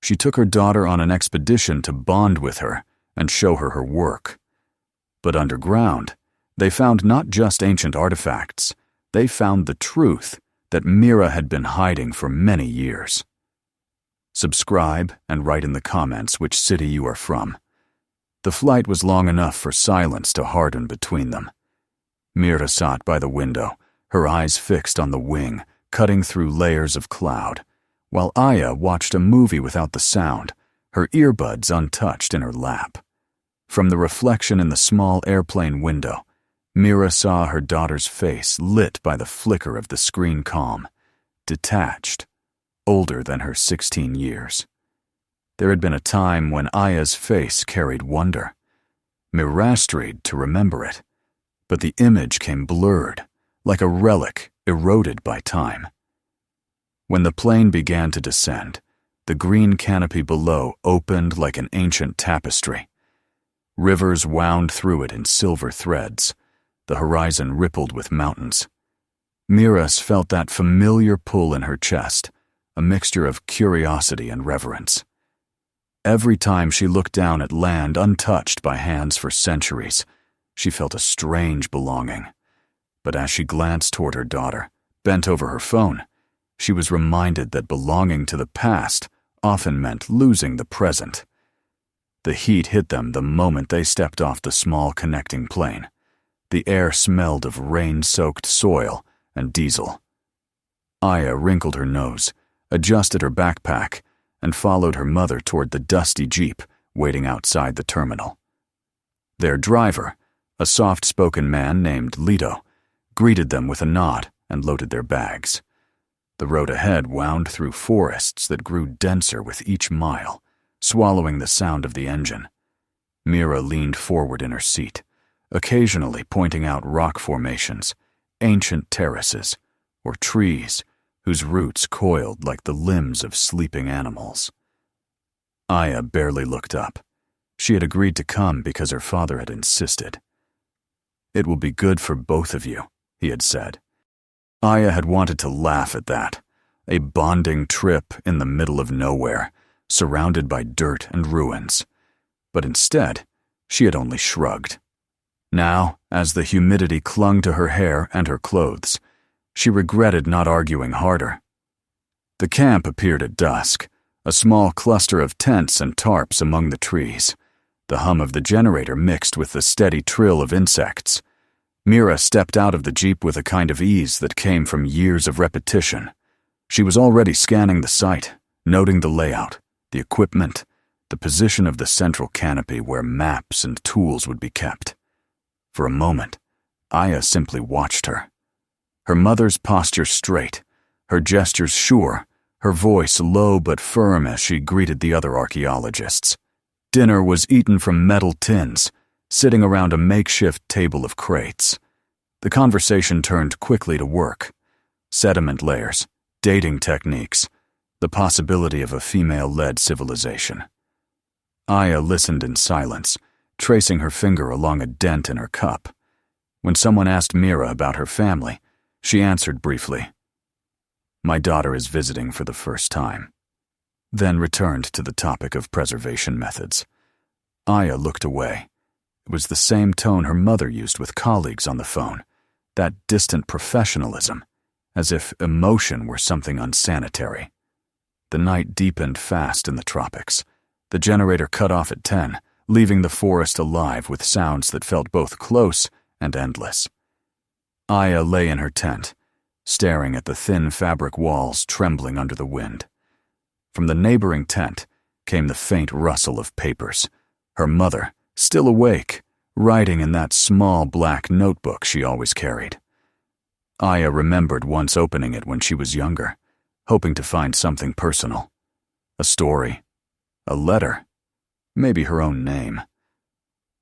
She took her daughter on an expedition to bond with her and show her her work. But underground, they found not just ancient artifacts, they found the truth that Mira had been hiding for many years. Subscribe and write in the comments which city you are from. The flight was long enough for silence to harden between them. Mira sat by the window, her eyes fixed on the wing, cutting through layers of cloud, while Aya watched a movie without the sound, her earbuds untouched in her lap. From the reflection in the small airplane window, Mira saw her daughter's face lit by the flicker of the screen calm, detached, older than her 16 years. There had been a time when Aya's face carried wonder, mirastried to remember it, but the image came blurred, like a relic eroded by time. When the plane began to descend, the green canopy below opened like an ancient tapestry. Rivers wound through it in silver threads. The horizon rippled with mountains. Mira felt that familiar pull in her chest, a mixture of curiosity and reverence. Every time she looked down at land untouched by hands for centuries, she felt a strange belonging. But as she glanced toward her daughter, bent over her phone, she was reminded that belonging to the past often meant losing the present. The heat hit them the moment they stepped off the small connecting plane. The air smelled of rain-soaked soil and diesel. Aya wrinkled her nose, adjusted her backpack, and followed her mother toward the dusty jeep waiting outside the terminal. Their driver, a soft-spoken man named Lito, greeted them with a nod and loaded their bags. The road ahead wound through forests that grew denser with each mile, swallowing the sound of the engine. Mira leaned forward in her seat, occasionally pointing out rock formations, ancient terraces, or trees whose roots coiled like the limbs of sleeping animals. Aya barely looked up. She had agreed to come because her father had insisted. "It will be good for both of you," he had said. Aya had wanted to laugh at that, a bonding trip in the middle of nowhere, surrounded by dirt and ruins. But instead, she had only shrugged. Now, as the humidity clung to her hair and her clothes, she regretted not arguing harder. The camp appeared at dusk, a small cluster of tents and tarps among the trees. The hum of the generator mixed with the steady trill of insects. Mira stepped out of the jeep with a kind of ease that came from years of repetition. She was already scanning the site, noting the layout, the equipment, the position of the central canopy where maps and tools would be kept. For a moment, Aya simply watched her. Her mother's posture straight, her gestures sure, her voice low but firm as she greeted the other archaeologists. Dinner was eaten from metal tins, sitting around a makeshift table of crates. The conversation turned quickly to work. Sediment layers, dating techniques, the possibility of a female-led civilization. Aya listened in silence, tracing her finger along a dent in her cup. When someone asked Mira about her family, she answered briefly, "My daughter is visiting for the first time," then returned to the topic of preservation methods. Aya looked away. It was the same tone her mother used with colleagues on the phone, that distant professionalism, as if emotion were something unsanitary. The night deepened fast in the tropics. The generator cut off at 10, leaving the forest alive with sounds that felt both close and endless. Aya lay in her tent, staring at the thin fabric walls trembling under the wind. From the neighboring tent came the faint rustle of papers. Her mother, still awake, writing in that small black notebook she always carried. Aya remembered once opening it when she was younger, hoping to find something personal. A story, a letter, maybe her own name.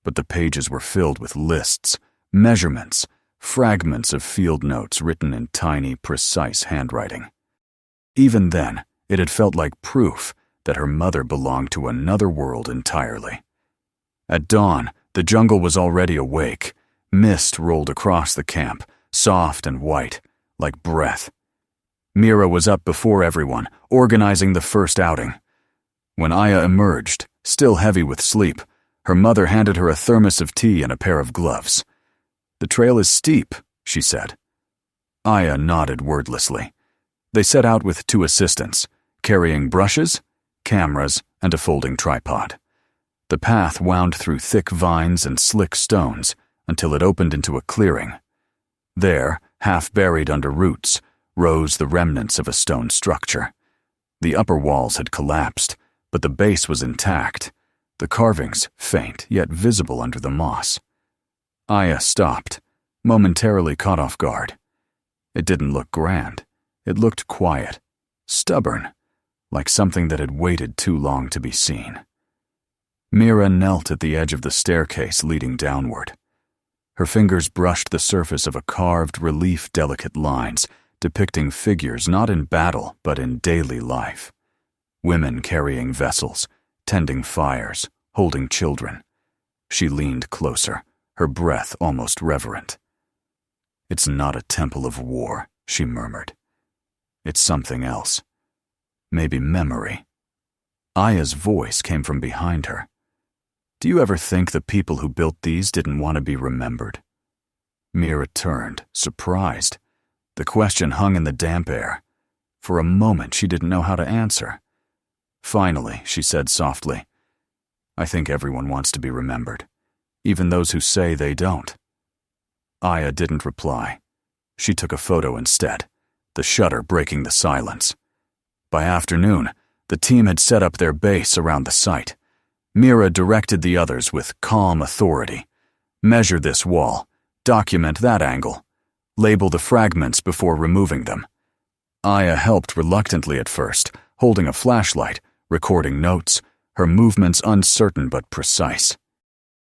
But the pages were filled with lists, measurements, fragments of field notes written in tiny, precise handwriting. Even then, it had felt like proof that her mother belonged to another world entirely. At dawn, the jungle was already awake. Mist rolled across the camp, soft and white, like breath. Mira was up before everyone, organizing the first outing. When Aya emerged, still heavy with sleep, her mother handed her a thermos of tea and a pair of gloves. "The trail is steep," she said. Aya nodded wordlessly. They set out with 2 assistants, carrying brushes, cameras, and a folding tripod. The path wound through thick vines and slick stones until it opened into a clearing. There, half buried under roots, rose the remnants of a stone structure. The upper walls had collapsed, but the base was intact, the carvings faint yet visible under the moss. Aya stopped, momentarily caught off guard. It didn't look grand. It looked quiet, stubborn, like something that had waited too long to be seen. Mira knelt at the edge of the staircase leading downward. Her fingers brushed the surface of a carved relief, delicate lines depicting figures not in battle but in daily life. Women carrying vessels, tending fires, holding children. She leaned closer, her breath almost reverent. "It's not a temple of war," she murmured. "It's something else. Maybe memory." Aya's voice came from behind her. "Do you ever think the people who built these didn't want to be remembered?" Mira turned, surprised. The question hung in the damp air. For a moment, she didn't know how to answer. Finally, she said softly, "I think everyone wants to be remembered, even those who say they don't." Aya didn't reply. She took a photo instead, the shutter breaking the silence. By afternoon, the team had set up their base around the site. Mira directed the others with calm authority. "Measure this wall, document that angle, label the fragments before removing them." Aya helped reluctantly at first, holding a flashlight, recording notes, her movements uncertain but precise.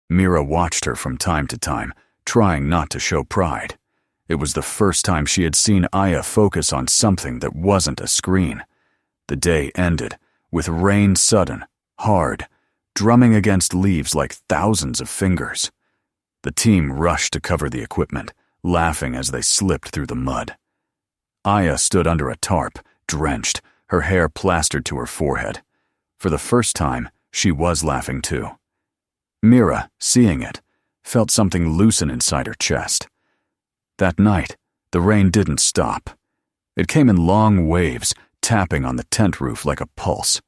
Mira watched her from time to time, trying not to show pride. It was the first time she had seen Aya focus on something that wasn't a screen. The day ended, with rain sudden, hard, drumming against leaves like thousands of fingers. The team rushed to cover the equipment, laughing as they slipped through the mud. Aya stood under a tarp, drenched, her hair plastered to her forehead. For the first time, she was laughing too. Mira, seeing it, felt something loosen inside her chest. That night, the rain didn't stop. It came in long waves, tapping on the tent roof like a pulse.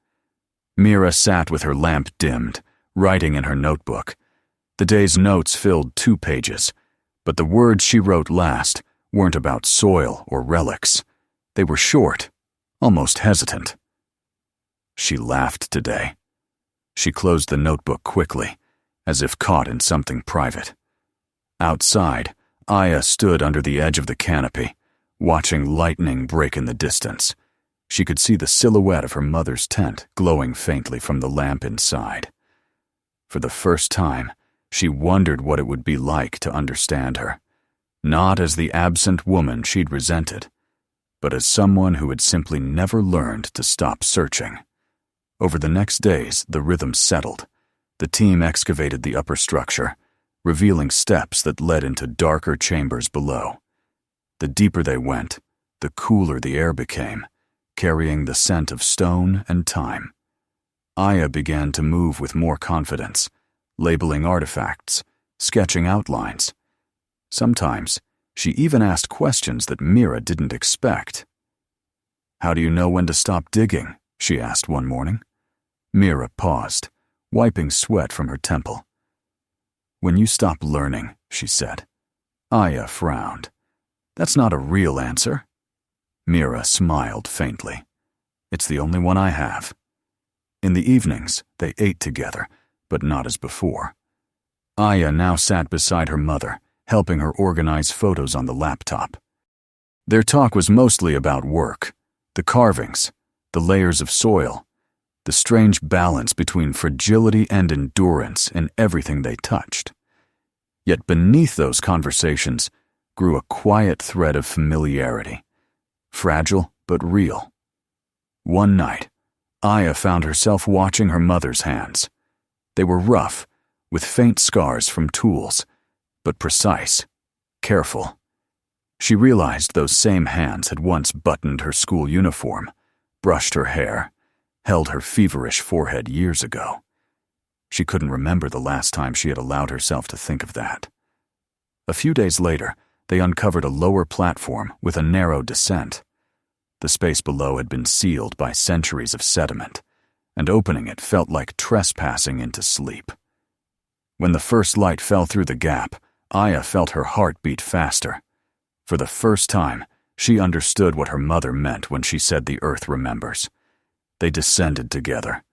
Mira sat with her lamp dimmed, writing in her notebook. The day's notes filled 2 pages, but the words she wrote last weren't about soil or relics. They were short, almost hesitant. She laughed today. She closed the notebook quickly, as if caught in something private. Outside, Aya stood under the edge of the canopy, watching lightning break in the distance. She could see the silhouette of her mother's tent glowing faintly from the lamp inside. For the first time, she wondered what it would be like to understand her, not as the absent woman she'd resented, but as someone who had simply never learned to stop searching. Over the next days, the rhythm settled. The team excavated the upper structure, revealing steps that led into darker chambers below. The deeper they went, the cooler the air became, carrying the scent of stone and time. Aya began to move with more confidence, labeling artifacts, sketching outlines. Sometimes, she even asked questions that Mira didn't expect. "How do you know when to stop digging?" she asked one morning. Mira paused, wiping sweat from her temple. "When you stop learning," she said. Aya frowned. "That's not a real answer." Mira smiled faintly. "It's the only one I have." In the evenings, they ate together, but not as before. Aya now sat beside her mother, helping her organize photos on the laptop. Their talk was mostly about work, the carvings, the layers of soil, the strange balance between fragility and endurance in everything they touched. Yet beneath those conversations grew a quiet thread of familiarity, fragile but real. One night, Aya found herself watching her mother's hands. They were rough, with faint scars from tools, but precise, careful. She realized those same hands had once buttoned her school uniform, brushed her hair, held her feverish forehead years ago. She couldn't remember the last time she had allowed herself to think of that. A few days later, they uncovered a lower platform with a narrow descent. The space below had been sealed by centuries of sediment, and opening it felt like trespassing into sleep. When the first light fell through the gap, Aya felt her heart beat faster. For the first time, she understood what her mother meant when she said the earth remembers. They descended together.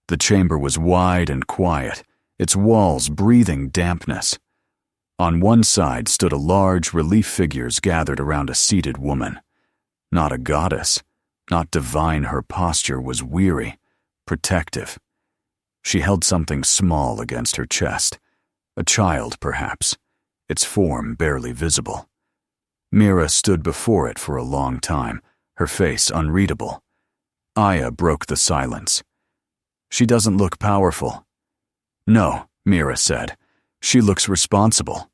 The chamber was wide and quiet, its walls breathing dampness. On one side stood a large relief figures gathered around a seated woman. Not a goddess, not divine, her posture was weary, protective. She held something small against her chest, a child perhaps, its form barely visible. Mira stood before it for a long time, her face unreadable. Aya broke the silence. "She doesn't look powerful." "No," Mira said. "She looks responsible."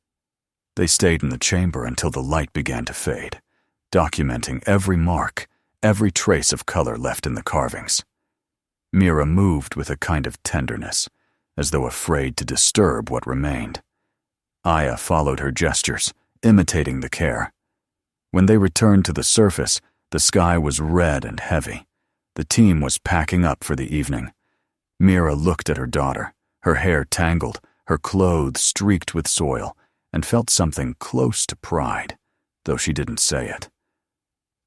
They stayed in the chamber until the light began to fade, documenting every mark, every trace of color left in the carvings. Mira moved with a kind of tenderness, as though afraid to disturb what remained. Aya followed her gestures, imitating the care. When they returned to the surface, the sky was red and heavy. The team was packing up for the evening. Mira looked at her daughter, her hair tangled, her clothes streaked with soil, and felt something close to pride, though she didn't say it.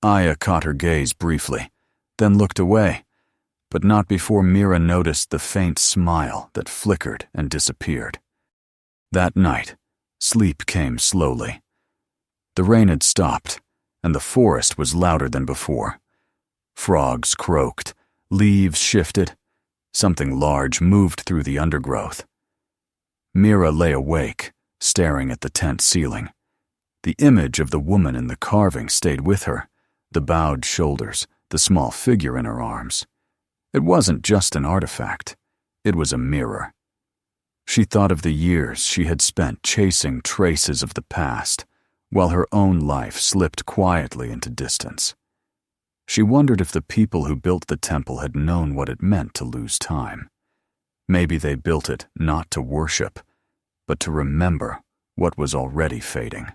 Aya caught her gaze briefly, then looked away, but not before Mira noticed the faint smile that flickered and disappeared. That night, sleep came slowly. The rain had stopped, and the forest was louder than before. Frogs croaked, leaves shifted. Something large moved through the undergrowth. Mira lay awake, staring at the tent ceiling. The image of the woman in the carving stayed with her, the bowed shoulders, the small figure in her arms. It wasn't just an artifact. It was a mirror. She thought of the years she had spent chasing traces of the past, while her own life slipped quietly into distance. She wondered if the people who built the temple had known what it meant to lose time. Maybe they built it not to worship, but to remember what was already fading.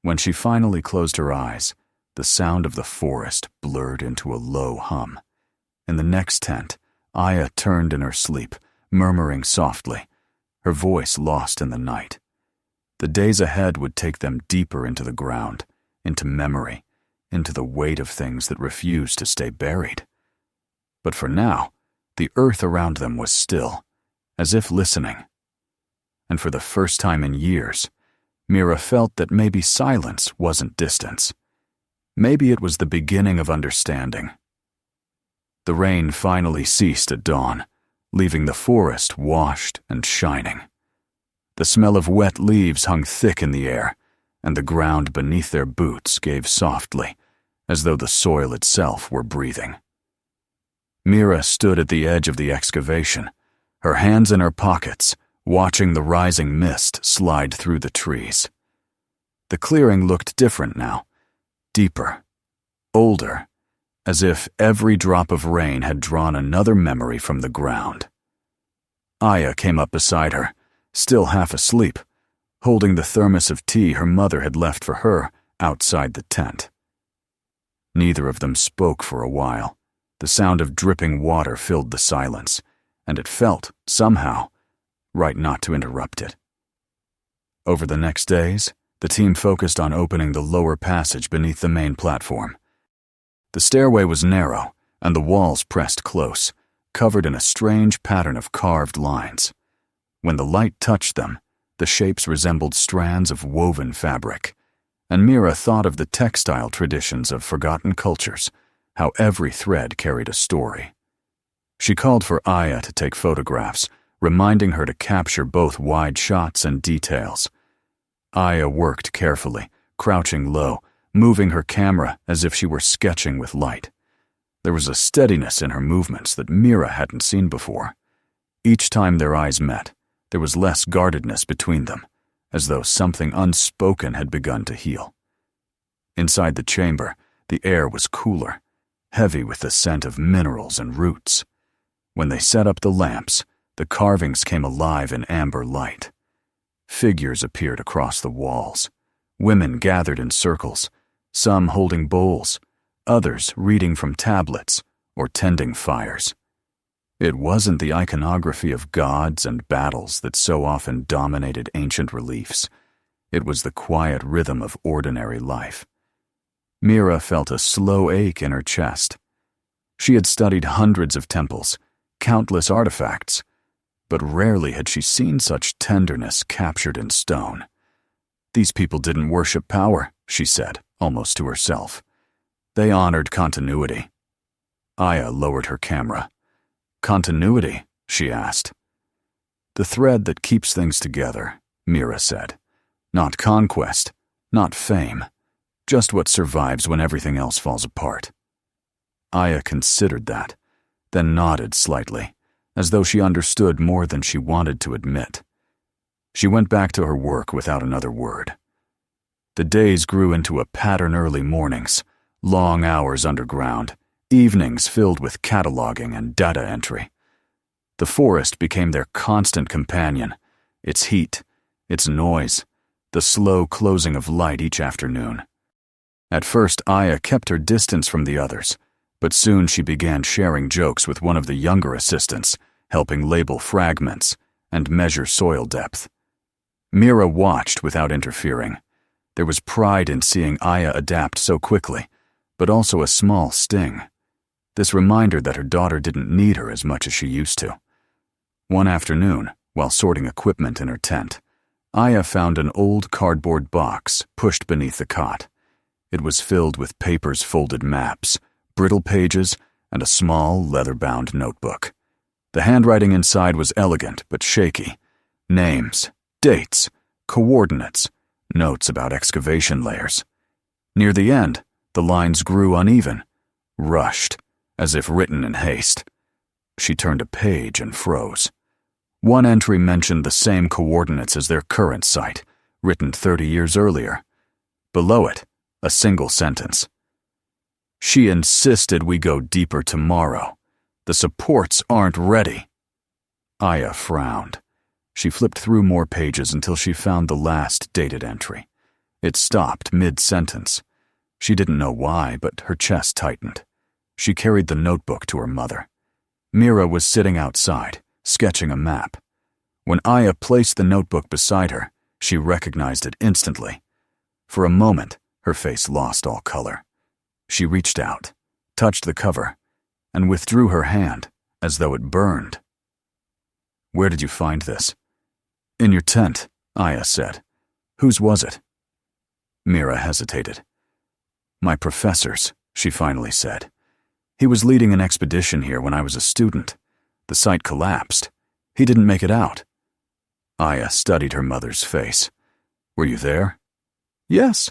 When she finally closed her eyes, the sound of the forest blurred into a low hum. In the next tent, Aya turned in her sleep, murmuring softly, her voice lost in the night. The days ahead would take them deeper into the ground, into memory, into the weight of things that refused to stay buried. But for now, the earth around them was still, as if listening. And for the first time in years, Mira felt that maybe silence wasn't distance. Maybe it was the beginning of understanding. The rain finally ceased at dawn, leaving the forest washed and shining. The smell of wet leaves hung thick in the air, and the ground beneath their boots gave softly, as though the soil itself were breathing. Mira stood at the edge of the excavation, her hands in her pockets, watching the rising mist slide through the trees. The clearing looked different now, deeper, older, as if every drop of rain had drawn another memory from the ground. Aya came up beside her, still half asleep, holding the thermos of tea her mother had left for her outside the tent. Neither of them spoke for a while. The sound of dripping water filled the silence, and it felt, somehow, right not to interrupt it. Over the next days, the team focused on opening the lower passage beneath the main platform. The stairway was narrow, and the walls pressed close, covered in a strange pattern of carved lines. When the light touched them, the shapes resembled strands of woven fabric, and Mira thought of the textile traditions of forgotten cultures, how every thread carried a story. She called for Aya to take photographs, reminding her to capture both wide shots and details. Aya worked carefully, crouching low, moving her camera as if she were sketching with light. There was a steadiness in her movements that Mira hadn't seen before. Each time their eyes met, there was less guardedness between them, as though something unspoken had begun to heal. Inside the chamber, the air was cooler, heavy with the scent of minerals and roots. When they set up the lamps, the carvings came alive in amber light. Figures appeared across the walls. Women gathered in circles, some holding bowls, others reading from tablets or tending fires. It wasn't the iconography of gods and battles that so often dominated ancient reliefs. It was the quiet rhythm of ordinary life. Mira felt a slow ache in her chest. She had studied hundreds of temples, countless artifacts, but rarely had she seen such tenderness captured in stone. These people didn't worship power, she said, almost to herself. They honored continuity. Aya lowered her camera. Continuity, she asked. The thread that keeps things together, Mira said. Not conquest, not fame, just what survives when everything else falls apart. Aya considered that, then nodded slightly, as though she understood more than she wanted to admit. She went back to her work without another word. The days grew into a pattern: early mornings, long hours underground, evenings filled with cataloging and data entry. The forest became their constant companion, its heat, its noise, the slow closing of light each afternoon. At first, Aya kept her distance from the others, but soon she began sharing jokes with one of the younger assistants, helping label fragments and measure soil depth. Mira watched without interfering. There was pride in seeing Aya adapt so quickly, but also a small sting. This reminder that her daughter didn't need her as much as she used to. One afternoon, while sorting equipment in her tent, Aya found an old cardboard box pushed beneath the cot. It was filled with papers, folded maps, brittle pages, and a small, leather-bound notebook. The handwriting inside was elegant but shaky. Names, dates, coordinates, notes about excavation layers. Near the end, the lines grew uneven, rushed, as if written in haste. She turned a page and froze. One entry mentioned the same coordinates as their current site, written 30 years earlier. Below it, a single sentence. She insisted we go deeper tomorrow. The supports aren't ready. Aya frowned. She flipped through more pages until she found the last dated entry. It stopped mid-sentence. She didn't know why, but her chest tightened. She carried the notebook to her mother. Mira was sitting outside, sketching a map. When Aya placed the notebook beside her, she recognized it instantly. For a moment, her face lost all color. She reached out, touched the cover, and withdrew her hand, as though it burned. Where did you find this? In your tent, Aya said. Whose was it? Mira hesitated. My professor's, she finally said. He was leading an expedition here when I was a student. The site collapsed. He didn't make it out. Aya studied her mother's face. Were you there? Yes.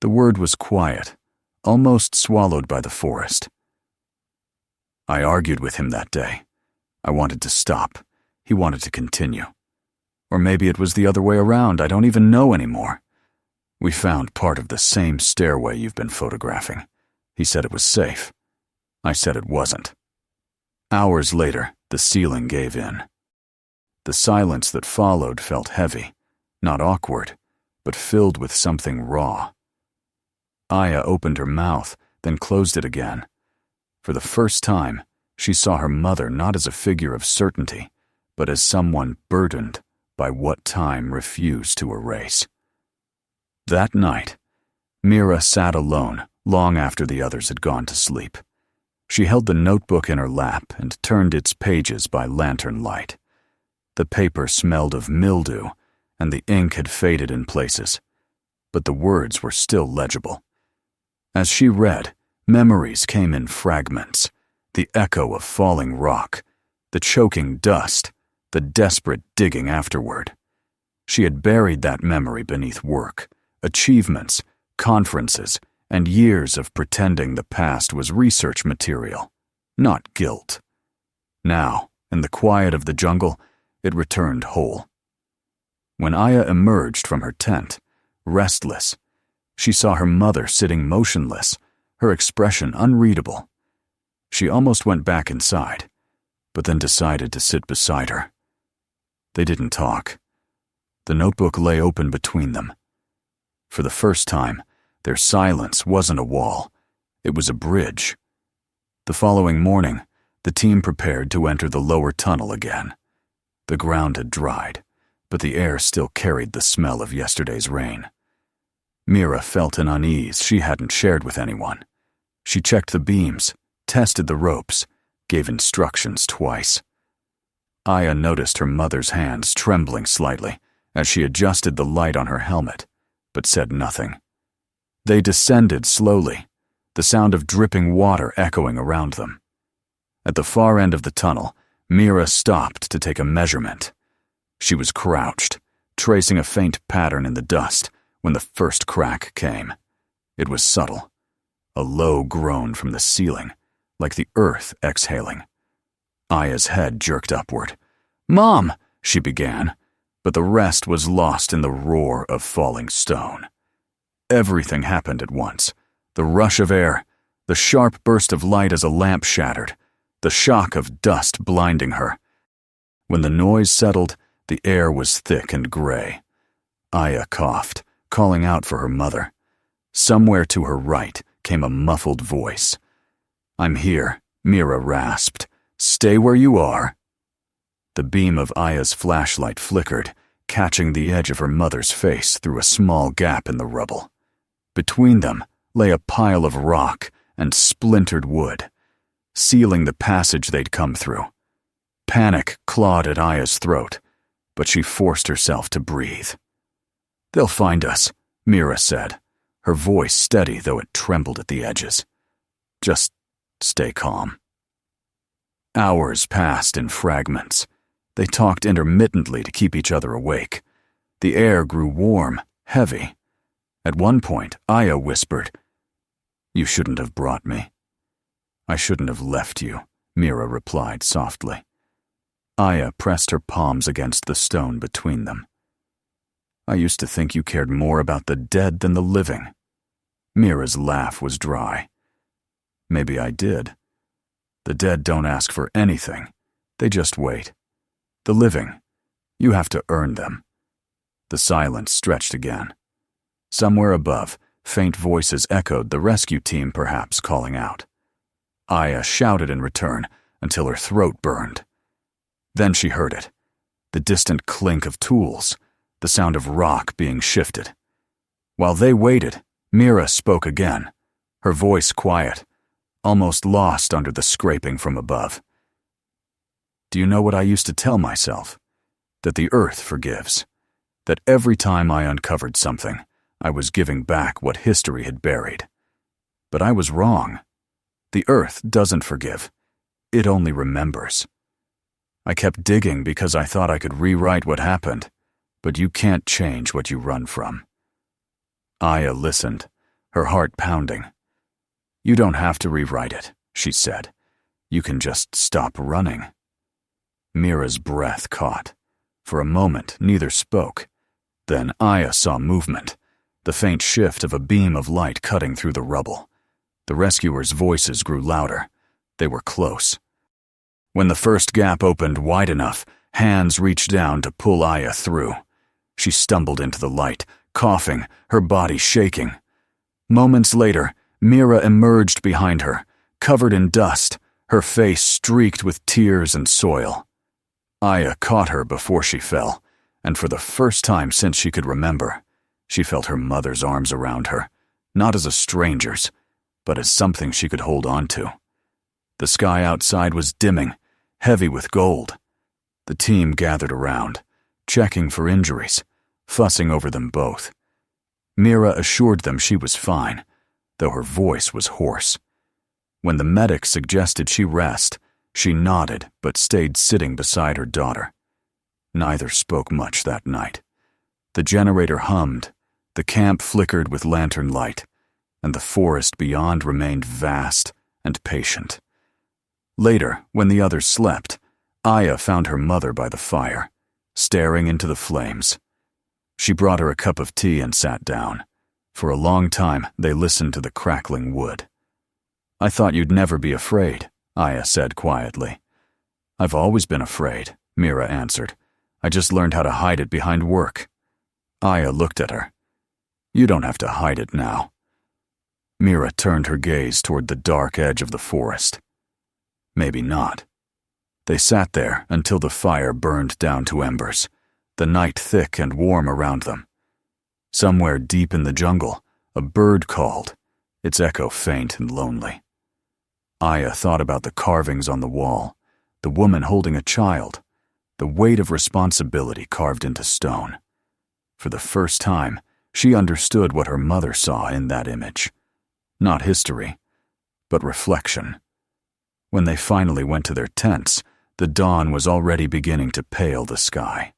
The word was quiet, almost swallowed by the forest. I argued with him that day. I wanted to stop. He wanted to continue. Or maybe it was the other way around. I don't even know anymore. We found part of the same stairway you've been photographing. He said it was safe. I said it wasn't. Hours later, the ceiling gave in. The silence that followed felt heavy, not awkward, but filled with something raw. Aya opened her mouth, then closed it again. For the first time, she saw her mother not as a figure of certainty, but as someone burdened by what time refused to erase. That night, Mira sat alone long after the others had gone to sleep. She held the notebook in her lap and turned its pages by lantern light. The paper smelled of mildew, and the ink had faded in places, but the words were still legible. As she read, memories came in fragments, the echo of falling rock, the choking dust, the desperate digging afterward. She had buried that memory beneath work, achievements, conferences, and years of pretending the past was research material, not guilt. Now, in the quiet of the jungle, it returned whole. When Aya emerged from her tent, restless, she saw her mother sitting motionless, her expression unreadable. She almost went back inside, but then decided to sit beside her. They didn't talk. The notebook lay open between them. For the first time, their silence wasn't a wall, it was a bridge. The following morning, the team prepared to enter the lower tunnel again. The ground had dried, but the air still carried the smell of yesterday's rain. Mira felt an unease she hadn't shared with anyone. She checked the beams, tested the ropes, gave instructions twice. Aya noticed her mother's hands trembling slightly as she adjusted the light on her helmet, but said nothing. They descended slowly, the sound of dripping water echoing around them. At the far end of the tunnel, Mira stopped to take a measurement. She was crouched, tracing a faint pattern in the dust when the first crack came. It was subtle, a low groan from the ceiling, like the earth exhaling. Aya's head jerked upward. "Mom!" she began, but the rest was lost in the roar of falling stone. Everything happened at once. The rush of air, the sharp burst of light as a lamp shattered, the shock of dust blinding her. When the noise settled, the air was thick and gray. Aya coughed, calling out for her mother. Somewhere to her right came a muffled voice. "I'm here," Mira rasped. "Stay where you are." The beam of Aya's flashlight flickered, catching the edge of her mother's face through a small gap in the rubble. Between them lay a pile of rock and splintered wood, sealing the passage they'd come through. Panic clawed at Aya's throat, but she forced herself to breathe. "They'll find us," Mira said, her voice steady though it trembled at the edges. "Just stay calm." Hours passed in fragments. They talked intermittently to keep each other awake. The air grew warm, heavy. At one point, Aya whispered, "You shouldn't have brought me." "I shouldn't have left you," Mira replied softly. Aya pressed her palms against the stone between them. "I used to think you cared more about the dead than the living." Mira's laugh was dry. "Maybe I did. The dead don't ask for anything. They just wait. The living, you have to earn them." The silence stretched again. Somewhere above, faint voices echoed, the rescue team perhaps calling out. Aya shouted in return until her throat burned. Then she heard it, the distant clink of tools, the sound of rock being shifted. While they waited, Mira spoke again, her voice quiet, almost lost under the scraping from above. "Do you know what I used to tell myself? That the earth forgives. That every time I uncovered something, I was giving back what history had buried. But I was wrong. The earth doesn't forgive. It only remembers. I kept digging because I thought I could rewrite what happened, but you can't change what you run from." Aya listened, her heart pounding. "You don't have to rewrite it," she said. "You can just stop running." Mira's breath caught. For a moment, neither spoke. Then Aya saw movement, the faint shift of a beam of light cutting through the rubble. The rescuers' voices grew louder. They were close. When the first gap opened wide enough, hands reached down to pull Aya through. She stumbled into the light, coughing, her body shaking. Moments later, Mira emerged behind her, covered in dust, her face streaked with tears and soil. Aya caught her before she fell, and for the first time since she could remember, she felt her mother's arms around her, not as a stranger's, but as something she could hold on to. The sky outside was dimming, heavy with gold. The team gathered around, checking for injuries, fussing over them both. Mira assured them she was fine, though her voice was hoarse. When the medic suggested she rest, she nodded but stayed sitting beside her daughter. Neither spoke much that night. The generator hummed, the camp flickered with lantern light, and the forest beyond remained vast and patient. Later, when the others slept, Aya found her mother by the fire, staring into the flames. She brought her a cup of tea and sat down. For a long time, they listened to the crackling wood, I thought you'd never be afraid, Aya said quietly. I've always been afraid, Mira answered. I just learned how to hide it behind work. Aya looked at her. You don't have to hide it now. Mira turned her gaze toward the dark edge of the forest. Maybe not. They sat there until the fire burned down to embers, the night thick and warm around them. Somewhere deep in the jungle, a bird called, its echo faint and lonely. Aya thought about the carvings on the wall, the woman holding a child, the weight of responsibility carved into stone. For the first time, she understood what her mother saw in that image. Not history, but reflection. When they finally went to their tents, the dawn was already beginning to pale the sky.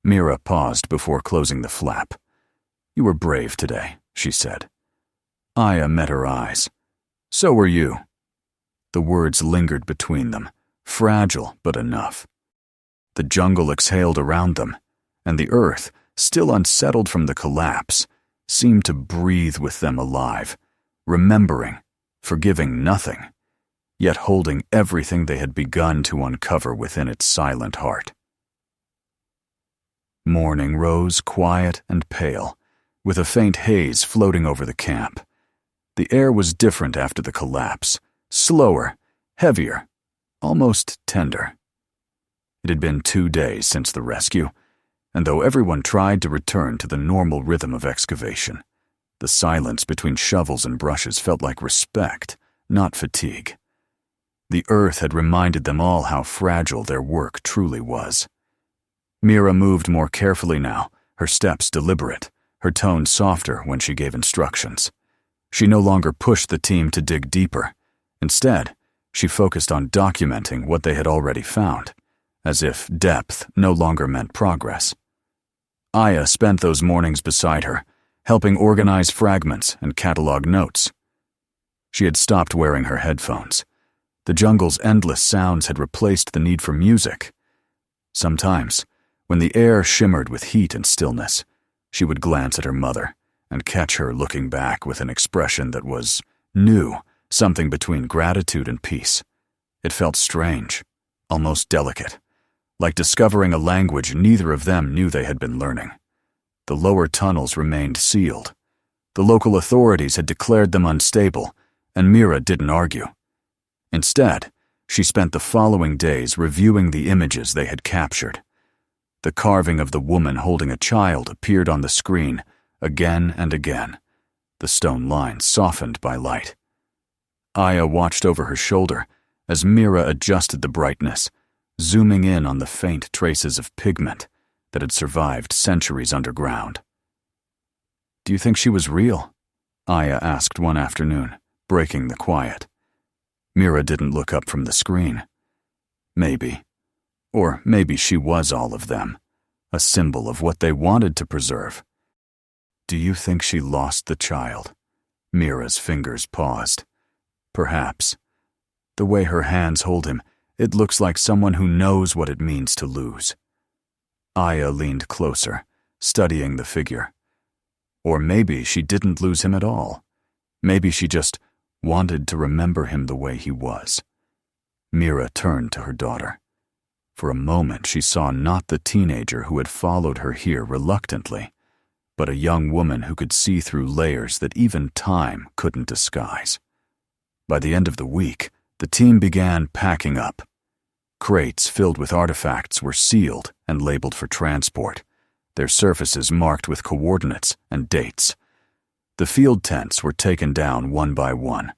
Mira paused before closing the flap. You were brave today, she said. Aya met her eyes. So were you. The words lingered between them, fragile but enough. The jungle exhaled around them, and the earth, still unsettled from the collapse, seemed to breathe with them alive, remembering, forgiving nothing, yet holding everything they had begun to uncover within its silent heart. Morning rose quiet and pale, with a faint haze floating over the camp. The air was different after the collapse, slower, heavier, almost tender. It had been 2 days since the rescue, and though everyone tried to return to the normal rhythm of excavation, the silence between shovels and brushes felt like respect, not fatigue. The earth had reminded them all how fragile their work truly was. Mira moved more carefully now, her steps deliberate, her tone softer when she gave instructions. She no longer pushed the team to dig deeper. Instead, she focused on documenting what they had already found, as if depth no longer meant progress. Aya spent those mornings beside her, helping organize fragments and catalog notes. She had stopped wearing her headphones. The jungle's endless sounds had replaced the need for music. Sometimes, when the air shimmered with heat and stillness, she would glance at her mother and catch her looking back with an expression that was new, something between gratitude and peace. It felt strange, almost delicate, like discovering a language neither of them knew they had been learning. The lower tunnels remained sealed. The local authorities had declared them unstable, and Mira didn't argue. Instead, she spent the following days reviewing the images they had captured. The carving of the woman holding a child appeared on the screen again and again, the stone lines softened by light. Aya watched over her shoulder as Mira adjusted the brightness, zooming in on the faint traces of pigment that had survived centuries underground. Do you think she was real? Aya asked one afternoon, breaking the quiet. Mira didn't look up from the screen. Maybe. Or maybe she was all of them, a symbol of what they wanted to preserve. Do you think she lost the child? Mira's fingers paused. Perhaps. The way her hands hold him, it looks like someone who knows what it means to lose. Aya leaned closer, studying the figure. Or maybe she didn't lose him at all. Maybe she just wanted to remember him the way he was. Mira turned to her daughter. For a moment she saw not the teenager who had followed her here reluctantly, but a young woman who could see through layers that even time couldn't disguise. By the end of the week, the team began packing up. Crates filled with artifacts were sealed and labeled for transport, their surfaces marked with coordinates and dates. The field tents were taken down one by one.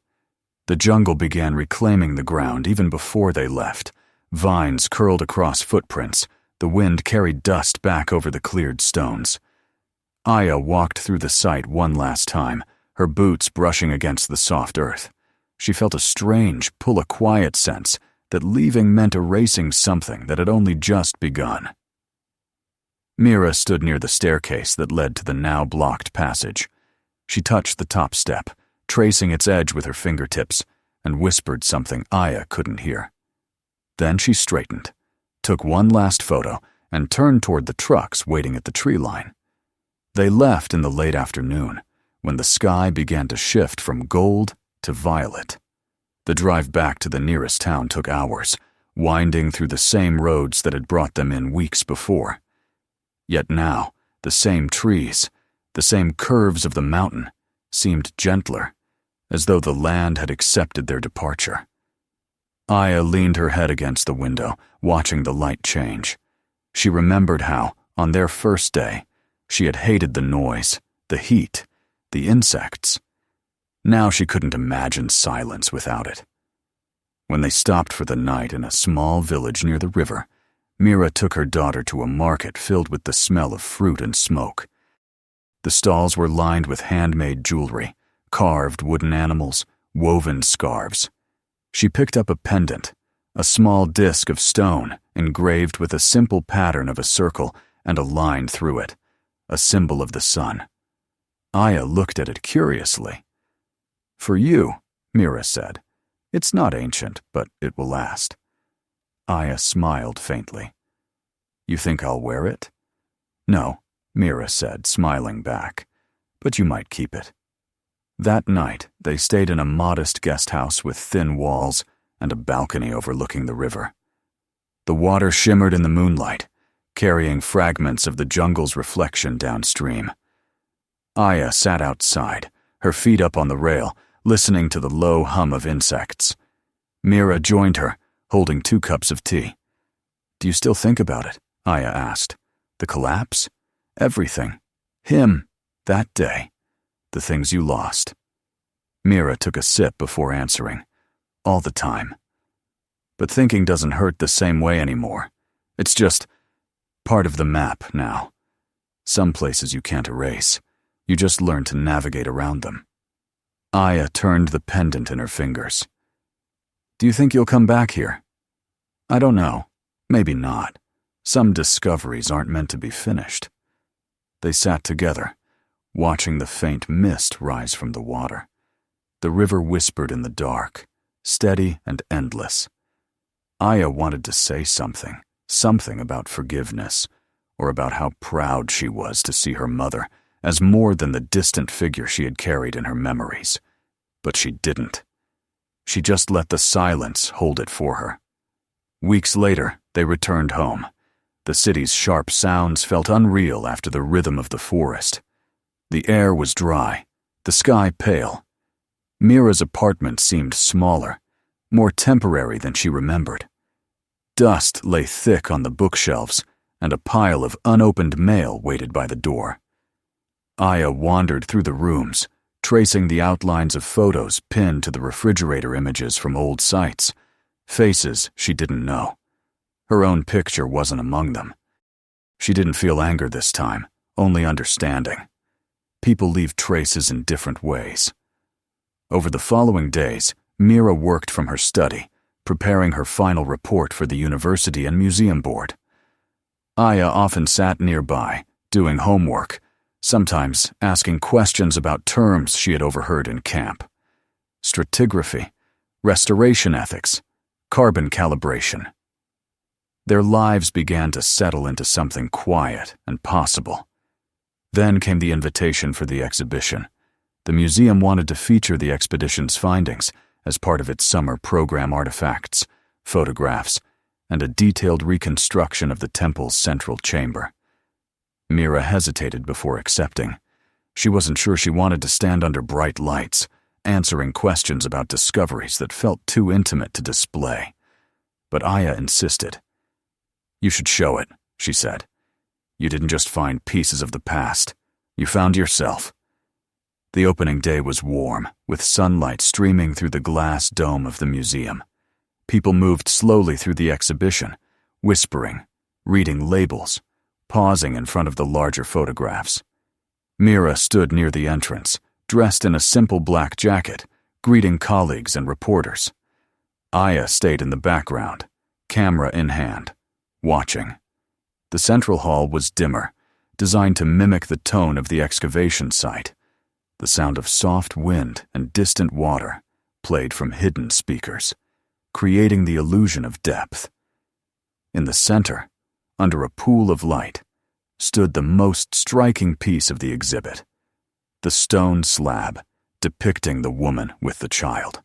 The jungle began reclaiming the ground even before they left. Vines curled across footprints. The wind carried dust back over the cleared stones. Aya walked through the site one last time, her boots brushing against the soft earth. She felt a strange, pull-a-quiet sense that leaving meant erasing something that had only just begun. Mira stood near the staircase that led to the now-blocked passage. She touched the top step, tracing its edge with her fingertips, and whispered something Aya couldn't hear. Then she straightened, took one last photo, and turned toward the trucks waiting at the tree line. They left in the late afternoon, when the sky began to shift from gold to violet. The drive back to the nearest town took hours, winding through the same roads that had brought them in weeks before. Yet now, the same trees, the same curves of the mountain, seemed gentler, as though the land had accepted their departure. Aya leaned her head against the window, watching the light change. She remembered how, on their first day, she had hated the noise, the heat, the insects. Now she couldn't imagine silence without it. When they stopped for the night in a small village near the river, Mira took her daughter to a market filled with the smell of fruit and smoke. The stalls were lined with handmade jewelry, carved wooden animals, woven scarves. She picked up a pendant, a small disc of stone engraved with a simple pattern of a circle and a line through it, a symbol of the sun. Aya looked at it curiously. "For you," Mira said. "It's not ancient, but it will last." Aya smiled faintly. "You think I'll wear it?" "No," Mira said, smiling back, "but you might keep it." That night, they stayed in a modest guest house with thin walls and a balcony overlooking the river. The water shimmered in the moonlight, carrying fragments of the jungle's reflection downstream. Aya sat outside, her feet up on the rail, listening to the low hum of insects. Mira joined her, holding 2 cups of tea. "Do you still think about it?" Aya asked. "The collapse? Everything. Him. That day. The things you lost." Mira took a sip before answering. "All the time. But thinking doesn't hurt the same way anymore. It's just part of the map now. Some places you can't erase. You just learn to navigate around them." Aya turned the pendant in her fingers. "Do you think you'll come back here?" "I don't know. Maybe not. Some discoveries aren't meant to be finished." They sat together, watching the faint mist rise from the water. The river whispered in the dark, steady and endless. Aya wanted to say something about forgiveness, or about how proud she was to see her mother as more than the distant figure she had carried in her memories. But she didn't. She just let the silence hold it for her. Weeks later, they returned home. The city's sharp sounds felt unreal after the rhythm of the forest. The air was dry, the sky pale. Mira's apartment seemed smaller, more temporary than she remembered. Dust lay thick on the bookshelves, and a pile of unopened mail waited by the door. Aya wandered through the rooms, tracing the outlines of photos pinned to the refrigerator images from old sites, faces she didn't know. Her own picture wasn't among them. She didn't feel anger this time, only understanding. People leave traces in different ways. Over the following days, Mira worked from her study, preparing her final report for the university and museum board. Aya often sat nearby, doing homework, sometimes asking questions about terms she had overheard in camp. Stratigraphy, restoration ethics, carbon calibration. Their lives began to settle into something quiet and possible. Then came the invitation for the exhibition. The museum wanted to feature the expedition's findings as part of its summer program: artifacts, photographs, and a detailed reconstruction of the temple's central chamber. Mira hesitated before accepting. She wasn't sure she wanted to stand under bright lights, answering questions about discoveries that felt too intimate to display. But Aya insisted. "You should show it," she said. "You didn't just find pieces of the past. You found yourself." The opening day was warm, with sunlight streaming through the glass dome of the museum. People moved slowly through the exhibition, whispering, reading labels, pausing in front of the larger photographs. Mira stood near the entrance, dressed in a simple black jacket, greeting colleagues and reporters. Aya stayed in the background, camera in hand, watching. The central hall was dimmer, designed to mimic the tone of the excavation site. The sound of soft wind and distant water played from hidden speakers, creating the illusion of depth. In the center, under a pool of light, stood the most striking piece of the exhibit, the stone slab depicting the woman with the child.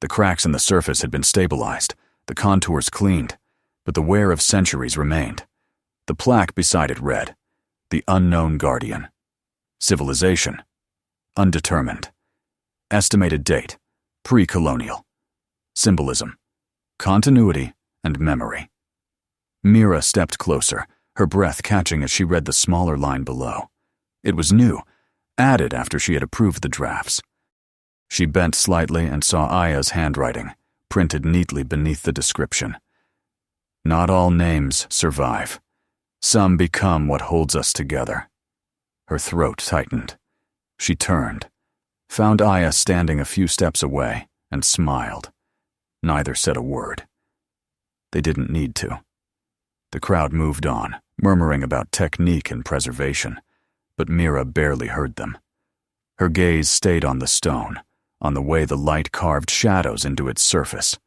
The cracks in the surface had been stabilized, the contours cleaned, but the wear of centuries remained. The plaque beside it read, "The Unknown Guardian. Civilization. Undetermined. Estimated date. Pre-colonial. Symbolism. Continuity and memory." Mira stepped closer, her breath catching as she read the smaller line below. It was new, added after she had approved the drafts. She bent slightly and saw Aya's handwriting, printed neatly beneath the description. "Not all names survive. Some become what holds us together." Her throat tightened. She turned, found Aya standing a few steps away, and smiled. Neither said a word. They didn't need to. The crowd moved on, murmuring about technique and preservation, but Mira barely heard them. Her gaze stayed on the stone, on the way the light carved shadows into its surface.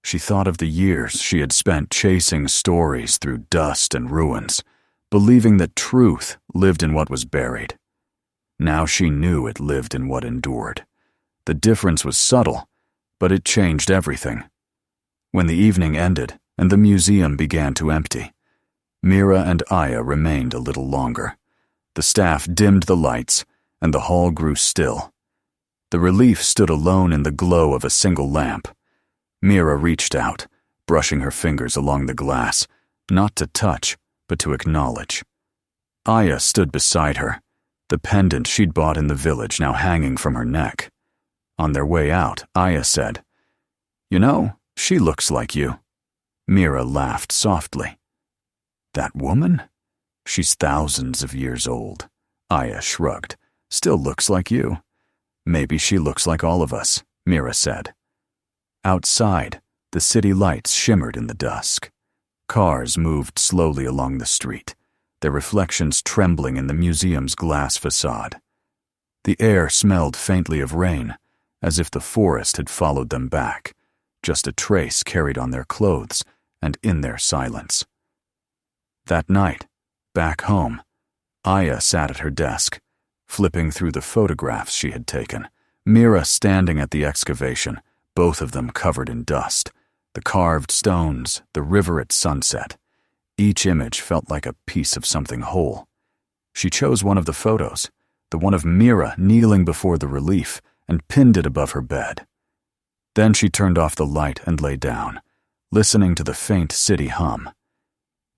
She thought of the years she had spent chasing stories through dust and ruins, believing that truth lived in what was buried. Now she knew it lived in what endured. The difference was subtle, but it changed everything. When the evening ended and the museum began to empty, Mira and Aya remained a little longer. The staff dimmed the lights, and the hall grew still. The relief stood alone in the glow of a single lamp. Mira reached out, brushing her fingers along the glass, not to touch, but to acknowledge. Aya stood beside her, the pendant she'd bought in the village now hanging from her neck. On their way out, Aya said, "You know, she looks like you." Mira laughed softly. "That woman? She's thousands of years old." Aya shrugged. "Still looks like you." "Maybe she looks like all of us," Mira said. Outside, the city lights shimmered in the dusk. Cars moved slowly along the street, their reflections trembling in the museum's glass facade. The air smelled faintly of rain, as if the forest had followed them back, just a trace carried on their clothes and in their silence. That night, back home, Aya sat at her desk, flipping through the photographs she had taken, Mira standing at the excavation, both of them covered in dust, the carved stones, the river at sunset. Each image felt like a piece of something whole. She chose one of the photos, the one of Mira kneeling before the relief, and pinned it above her bed. Then she turned off the light and lay down, listening to the faint city hum.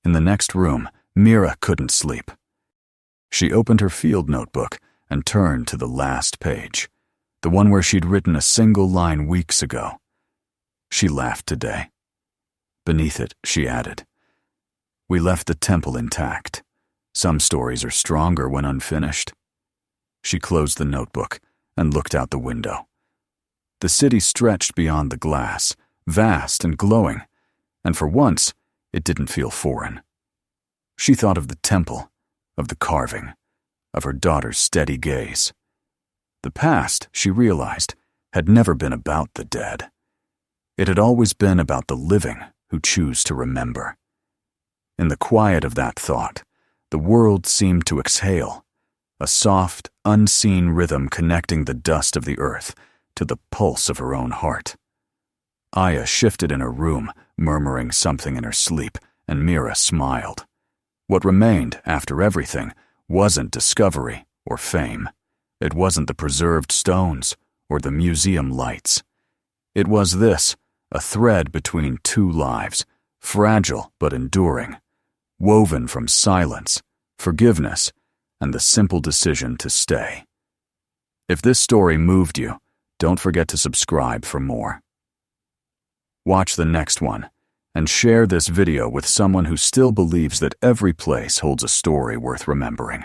In the next room, Mira couldn't sleep. She opened her field notebook and turned to the last page, the one where she'd written a single line weeks ago. She laughed today. Beneath it, she added, "We left the temple intact. Some stories are stronger when unfinished." She closed the notebook and looked out the window. The city stretched beyond the glass, vast and glowing, and for once, it didn't feel foreign. She thought of the temple, of the carving, of her daughter's steady gaze. The past, she realized, had never been about the dead. It had always been about the living who choose to remember. In the quiet of that thought, the world seemed to exhale, a soft, unseen rhythm connecting the dust of the earth to the pulse of her own heart. Aya shifted in her room, murmuring something in her sleep, and Mira smiled. What remained, after everything, wasn't discovery or fame. It wasn't the preserved stones or the museum lights. It was this, a thread between two lives, fragile but enduring, woven from silence, forgiveness, and the simple decision to stay. If this story moved you, don't forget to subscribe for more. Watch the next one, and share this video with someone who still believes that every place holds a story worth remembering.